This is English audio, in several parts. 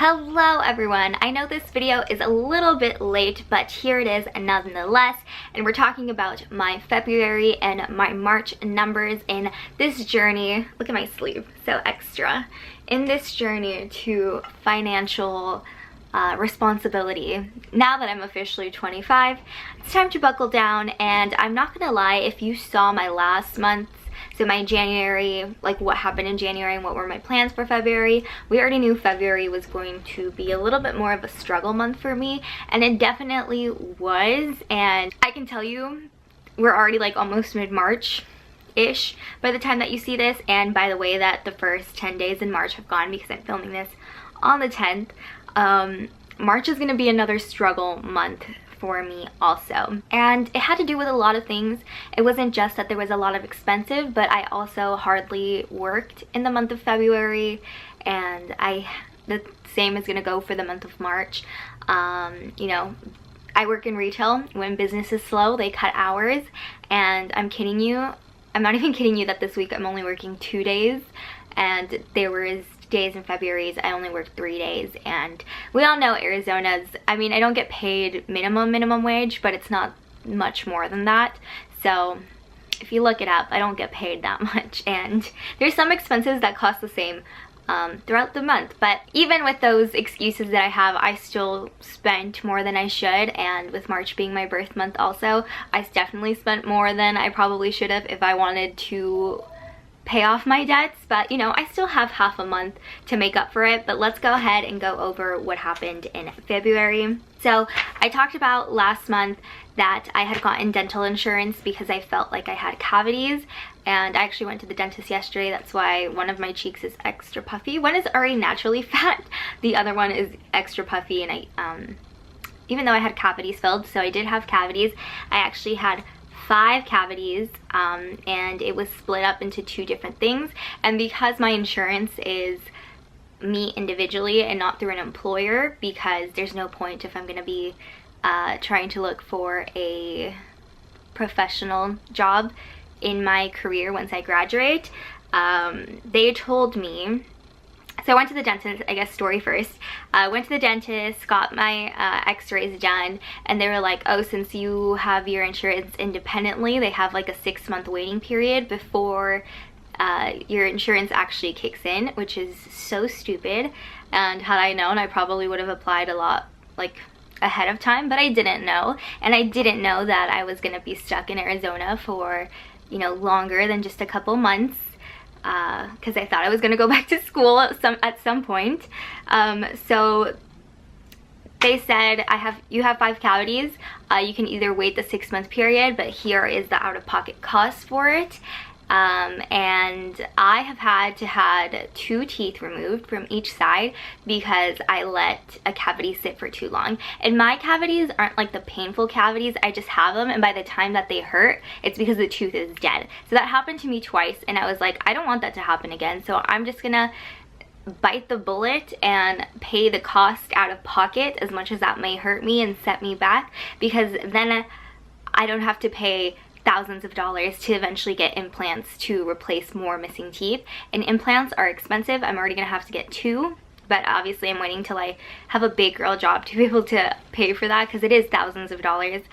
Hello everyone, I know this video is a little bit late, but here it is nonetheless, and we're talking about my February and my March numbers in this journey. Look at my sleeve, so extra. In this journey to financial responsibility. Now that I'm officially 25, it's time to buckle down, and I'm not gonna lie, if you saw my last month, so my January, like what happened in January and what were my plans for February, we already knew February was going to be a little bit more of a struggle month for me, and it definitely was. And I can tell you, we're already like almost mid-March-ish by the time that you see this, and by the way that the first 10 days in March have gone because I'm filming this on the 10th, March is going to be another struggle month for me also, and it had to do with a lot of things. It wasn't just that there was a lot of expensive, but I also hardly worked in the month of February, and the same is gonna go for the month of March. You know, I work in retail. When business is slow, they cut hours, and I'm kidding you, I'm not even kidding you that this week I'm only working 2 days, and there was days in February I only worked 3 days. And we all know Arizona's, I mean, I don't get paid minimum wage, but it's not much more than that. So if you look it up, I don't get paid that much, and there's some expenses that cost the same throughout the month. But even with those excuses that I have, I still spent more than I should, and with March being my birth month also, I definitely spent more than I probably should have if I wanted to pay off my debts. But you know, I still have half a month to make up for it. But let's go ahead and go over what happened in February. So I talked about last month that I had gotten dental insurance because I felt like I had cavities, and I actually went to the dentist yesterday. That's why one of my cheeks is extra puffy. One is already naturally fat, the other one is extra puffy, and I even though I had cavities filled, so I did have cavities, I actually had 5 cavities, and it was split up into 2 different things. And because my insurance is me individually and not through an employer, because there's no point if I'm gonna be trying to look for a professional job in my career once I graduate, they told me. So I went to the dentist, I guess story first. I went to the dentist, got my x-rays done, and they were like, oh, since you have your insurance independently, they have like a 6-month waiting period before your insurance actually kicks in, which is so stupid. And had I known, I probably would have applied a lot like ahead of time, but I didn't know. And I didn't know that I was gonna be stuck in Arizona for, you know, longer than just a couple months, because I thought I was gonna go back to school at some point. So they said, you have 5 cavities. You can either wait the 6-month period, but here is the out-of-pocket cost for it. And I have had 2 teeth removed from each side because I let a cavity sit for too long. And my cavities aren't like the painful cavities, I just have them, and by the time that they hurt, it's because the tooth is dead. So that happened to me twice, and I was like, I don't want that to happen again, so I'm just gonna bite the bullet and pay the cost out of pocket, as much as that may hurt me and set me back, because then I don't have to pay thousands of dollars to eventually get implants to replace more missing teeth. And implants are expensive. I'm already gonna have to get 2, but obviously I'm waiting till I have a big girl job to be able to pay for that, because it is thousands of dollars.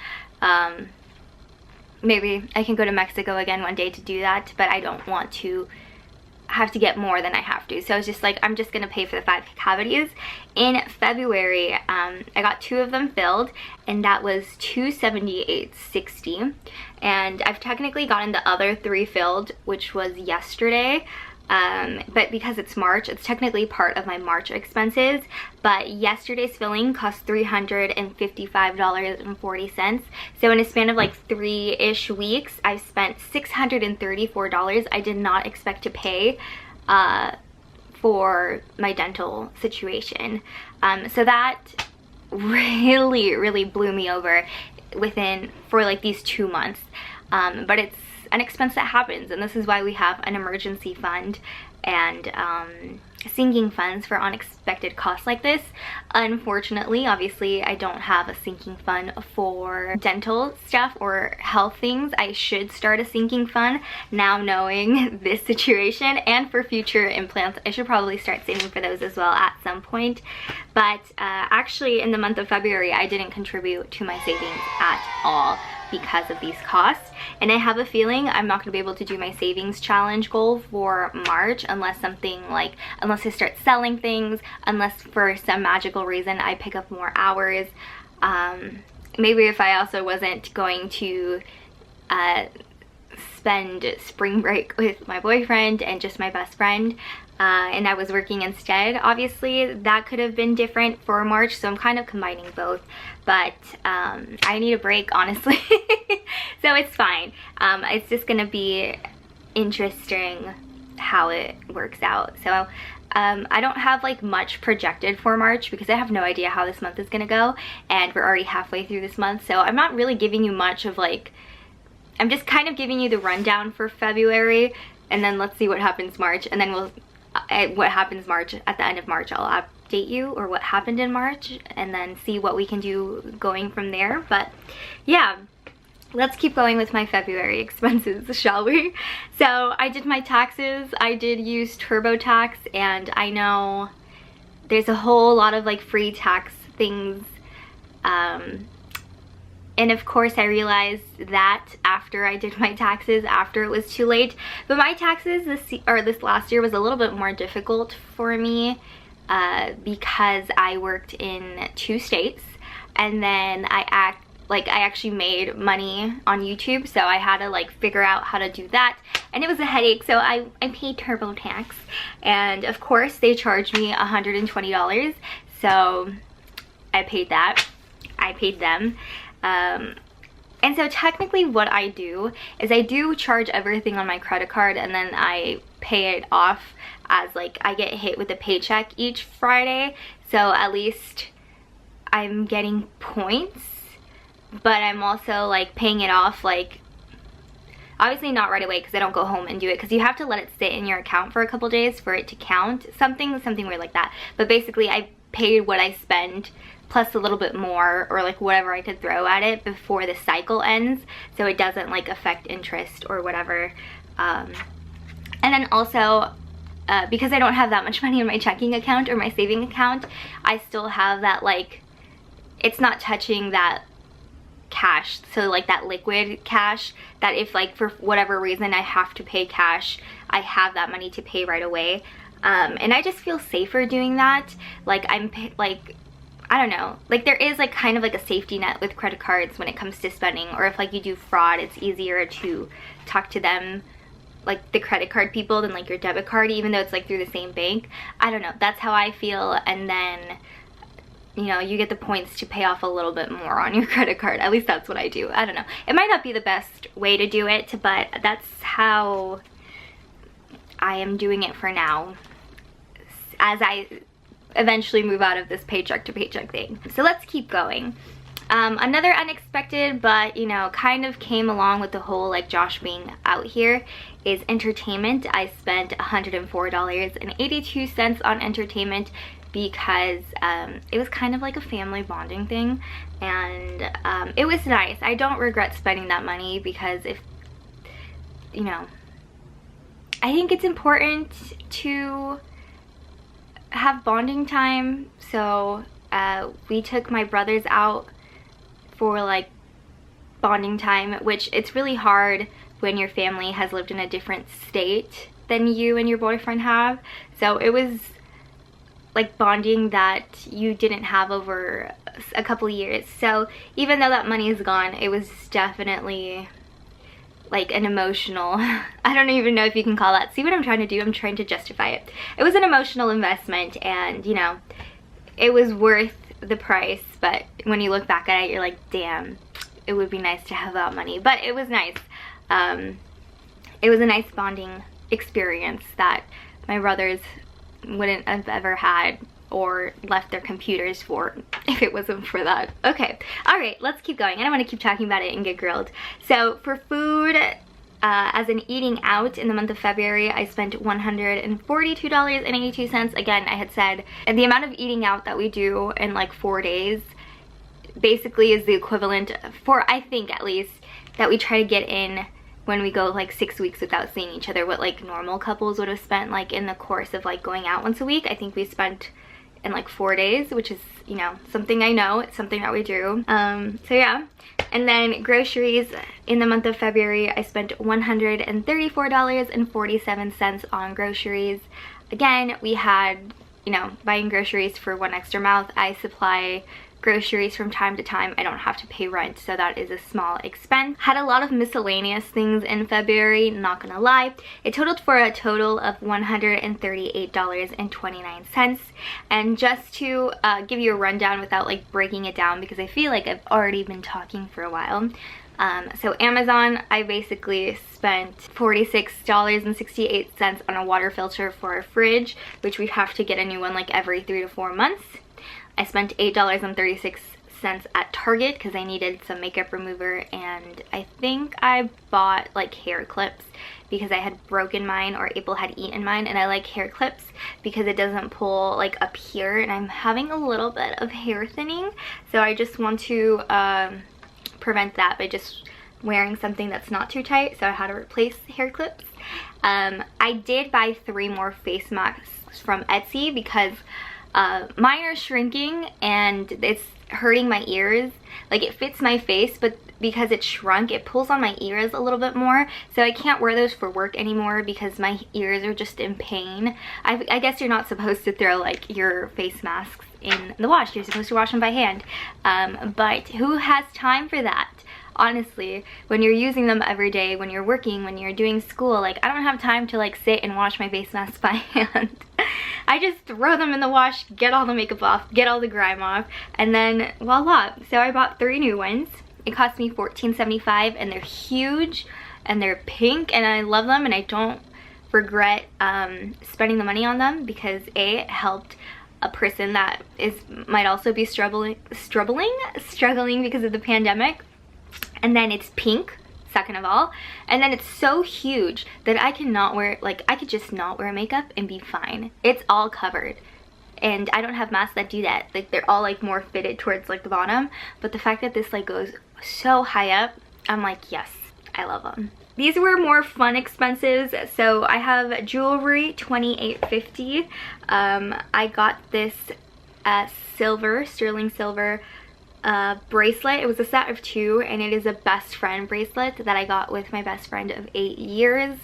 Maybe I can go to Mexico again one day to do that, but I don't want to have to get more than I have to. So I was just like, I'm just gonna pay for the 5 cavities. In February, I got 2 of them filled, and that was $278.60, and I've technically gotten the other 3 filled, which was yesterday. But because it's March, it's technically part of my March expenses. But yesterday's filling cost $355.40. So in a span of like 3-ish weeks, I spent $634. I did not expect to pay for my dental situation. So that really blew me over for like these 2 months. But it's an expense that happens, and this is why we have an emergency fund. And sinking funds for unexpected costs like this. Unfortunately, obviously, I don't have a sinking fund for dental stuff or health things. I should start a sinking fund now knowing this situation, and for future implants, I should probably start saving for those as well at some point. But actually, in the month of February, I didn't contribute to my savings at all because of these costs, and I have a feeling I'm not going to be able to do my savings challenge goal for March unless unless I start selling things, unless for some magical reason I pick up more hours. Maybe if I also wasn't going to spend spring break with my boyfriend and just my best friend, and I was working instead, obviously that could have been different for March, so I'm kind of combining both. But I need a break, honestly. So it's fine. It's just gonna be interesting how it works out. So I don't have like much projected for March because I have no idea how this month is gonna go, and we're already halfway through this month, so I'm not really giving you much of like, I'm just kind of giving you the rundown for February, and then let's see what happens March, and then we'll what happens March at the end of March, I'll update you, or what happened in March, and then see what we can do going from there. But yeah, let's keep going with my February expenses, shall we? So I did my taxes. I did use TurboTax, and I know there's a whole lot of like free tax things, and of course I realized that after I did my taxes, after it was too late. But my taxes this last year was a little bit more difficult for me because I worked in 2 states, and then I actually made money on YouTube, so I had to like figure out how to do that, and it was a headache. So I paid TurboTax, and of course they charged me $120, so I paid that. I paid them. And so technically what I do is I do charge everything on my credit card, and then I pay it off as like I get hit with a paycheck each Friday, so at least I'm getting points, but I'm also like paying it off, like obviously not right away because I don't go home and do it, because you have to let it sit in your account for a couple days for it to count, something weird like that. But basically I paid what I spend plus a little bit more, or like whatever I could throw at it before the cycle ends, so it doesn't like affect interest or whatever. And then also because I don't have that much money in my checking account or my saving account, I still have that, like, it's not touching that cash, so like that liquid cash, that if like for whatever reason I have to pay cash, I have that money to pay right away. And I just feel safer doing that. Like I don't know, like there is like kind of like a safety net with credit cards when it comes to spending, or if like you do fraud, it's easier to talk to them, like the credit card people, than like your debit card, even though it's like through the same bank. I don't know, that's how I feel. And then, you know, you get the points to pay off a little bit more on your credit card. At least that's what I do. I don't know, it might not be the best way to do it, but that's how I am doing it for now, as I eventually move out of this paycheck to paycheck thing. So let's keep going. Another unexpected, but you know, kind of came along with the whole like Josh being out here, is entertainment. I spent $104.82 on entertainment because it was kind of like a family bonding thing, and it was nice. I don't regret spending that money because, if you know, I think it's important to have bonding time. So we took my brothers out for like bonding time, which it's really hard when your family has lived in a different state than you and your boyfriend have. So it was like bonding that you didn't have over a couple years. So even though that money is gone, it was definitely like an emotional, I don't even know if you can call that, see what I'm trying to do? I'm trying to justify it. It was an emotional investment, and you know, it was worth the price, but when you look back at it, you're like, damn, it would be nice to have that money. But it was nice. It was a nice bonding experience that my brothers wouldn't have ever had or left their computers for if it wasn't for that. Okay, all right, let's keep going. I don't want to keep talking about it and get grilled. So for food, As an eating out in the month of February, I spent $142.82. Again, I had said, and the amount of eating out that we do in like 4 days basically is the equivalent for, I think at least, that we try to get in when we go like 6 weeks without seeing each other, what like normal couples would have spent like in the course of like going out once a week. I think we spent in like 4 days, which is, you know, something I know, it's something that we do. So yeah. And then groceries, in the month of February, I spent $134.47 on groceries. Again, we had, you know, buying groceries for one extra mouth. I supply groceries from time to time. I don't have to pay rent, so that is a small expense. Had a lot of miscellaneous things in February, not gonna lie. It totaled for a total of $138.29. And just to give you a rundown without like breaking it down, because I feel like I've already been talking for a while. So Amazon, I basically spent $46.68 on a water filter for our fridge, which we have to get a new one like every 3 to 4 months. I spent $8.36 at Target because I needed some makeup remover, and I think I bought like hair clips because I had broken mine or April had eaten mine, and I like hair clips because it doesn't pull like up here, and I'm having a little bit of hair thinning, so I just want to prevent that by just wearing something that's not too tight, so I had to replace hair clips. I did buy 3 more face masks from Etsy because mine are shrinking and it's hurting my ears. Like, it fits my face, but because it's shrunk, it pulls on my ears a little bit more, so I can't wear those for work anymore because my ears are just in pain. I guess you're not supposed to throw like your face masks in the wash. You're supposed to wash them by hand, but who has time for that? Honestly, when you're using them every day, when you're working, when you're doing school, like, I don't have time to like sit and wash my face masks by hand. I just throw them in the wash, get all the makeup off, get all the grime off, and then voila. So I bought 3 new ones. It cost me $14.75, and they're huge and they're pink, and I love them, and I don't regret spending the money on them because A, it helped a person that might also be struggling because of the pandemic. And then it's pink, second of all, and then it's so huge that I cannot wear, like, I could just not wear makeup and be fine. It's all covered, and I don't have masks that do that. Like, they're all like more fitted towards like the bottom, but the fact that this like goes so high up, I'm like, yes, I love them. These were more fun expenses. So I have jewelry, $28.50. I got this sterling silver bracelet. It was a set of 2, and it is a best friend bracelet that I got with my best friend of 8 years.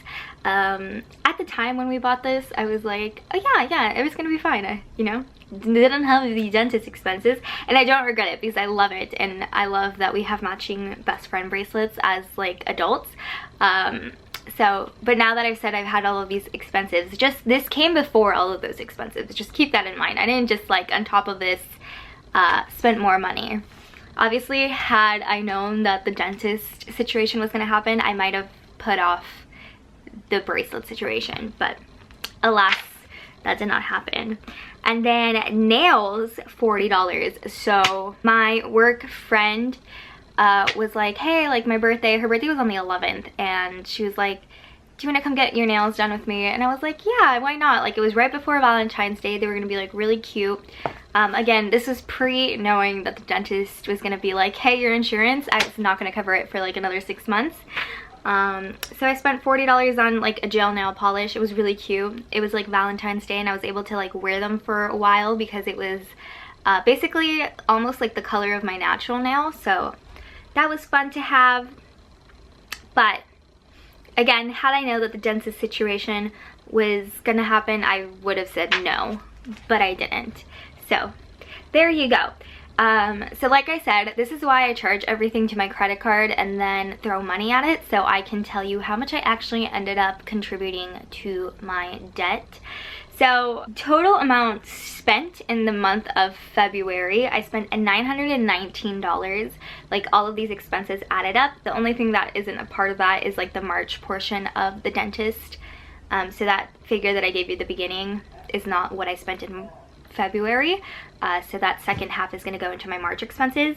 At the time when we bought this, I was like, oh yeah, it was gonna be fine. You know, didn't have the dentist expenses, and I don't regret it because I love it, and I love that we have matching best friend bracelets as like adults. But now that I've said I've had all of these expenses, just this came before all of those expenses. Just keep that in mind. I didn't just like on top of this spent more money. Obviously, had I known that the dentist situation was going to happen, I might have put off the bracelet situation, but alas, that did not happen. And then nails, $40. So my work friend was like, hey, like my birthday, her birthday was on the 11th, and she was like, do you want to come get your nails done with me? And I was like, yeah, why not? Like, it was right before Valentine's Day. They were gonna be like really cute. Again, this was pre-knowing that the dentist was gonna be like, hey, your insurance, I was not gonna cover it for like another 6 months. So I spent $40 on like a gel nail polish. It was really cute. It was like Valentine's Day, and I was able to like wear them for a while because it was basically almost like the color of my natural nail. So that was fun to have. But again, had I known that the dentist situation was gonna happen, I would have said no, but I didn't. So there you go. So like I said, this is why I charge everything to my credit card and then throw money at it, so I can tell you how much I actually ended up contributing to my debt. So total amount spent in the month of February, I spent $919. Like, all of these expenses added up. The only thing that isn't a part of that is like the March portion of the dentist. So that figure that I gave you at the beginning is not what I spent in February. So that second half is going to go into my March expenses.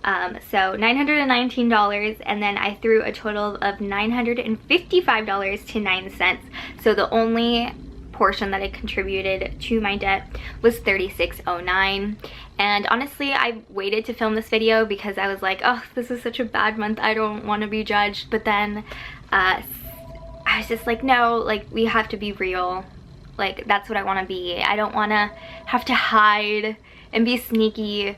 So $919, and then I threw a total of $955.09. So the only portion that I contributed to my debt was $36.09. And honestly, I waited to film this video because I was like, oh, this is such a bad month, I don't want to be judged. But then I was just like, no, like, we have to be real. Like, that's what I want to be. I don't want to have to hide and be sneaky,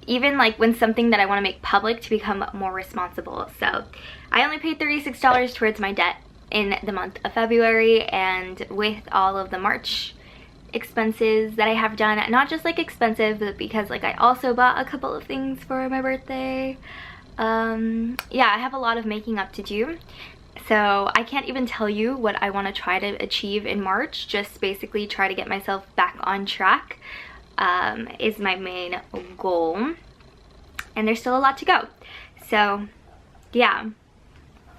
even like when something that I want to make public, to become more responsible. So I only paid $36 towards my debt in the month of February, and with all of the March expenses that I have done, not just like expensive, but because like I also bought a couple of things for my birthday. Yeah, I have a lot of making up to do. So I can't even tell you what I want to try to achieve in March. Just basically try to get myself back on track is my main goal. And there's still a lot to go. So yeah,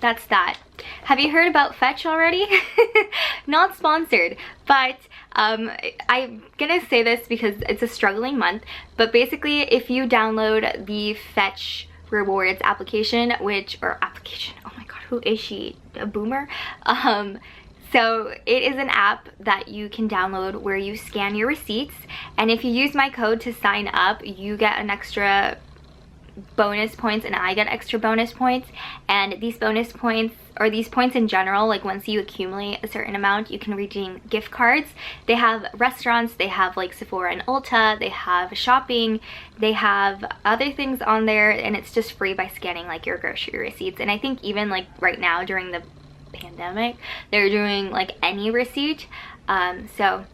that's that. Have you heard about Fetch already? Not sponsored, but I'm gonna say this because it's a struggling month. But basically, if you download the Fetch rewards application, oh my god, who is she, a boomer? So it is an app that you can download where you scan your receipts, and if you use my code to sign up, you get an extra bonus points and I get extra bonus points. And these bonus points, or these points in general, like once you accumulate a certain amount, you can redeem gift cards. They have restaurants, they have like Sephora and Ulta, they have shopping, they have other things on there, and it's just free by scanning like your grocery receipts. And I think even like right now during the pandemic, they're doing like any receipt. So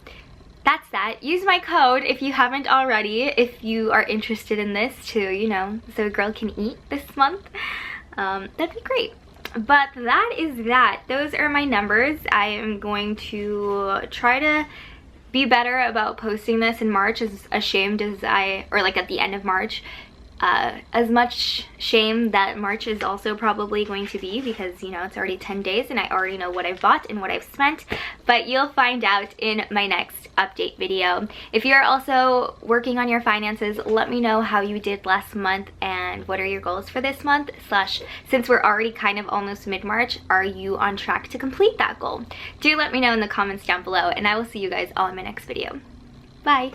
that's that. Use my code if you haven't already, if you are interested in this too, you know, so a girl can eat this month. That'd be great. But that is that. Those are my numbers. I am going to try to be better about posting this in March, as ashamed as or like at the end of March. As much shame that March is also probably going to be, because you know it's already 10 days and I already know what I've bought and what I've spent, but you'll find out in my next update video. If you're also working on your finances, let me know how you did last month and what are your goals for this month, since we're already kind of almost mid-March, are you on track to complete that goal? Do let me know in the comments down below, and I will see you guys all in my next video. Bye!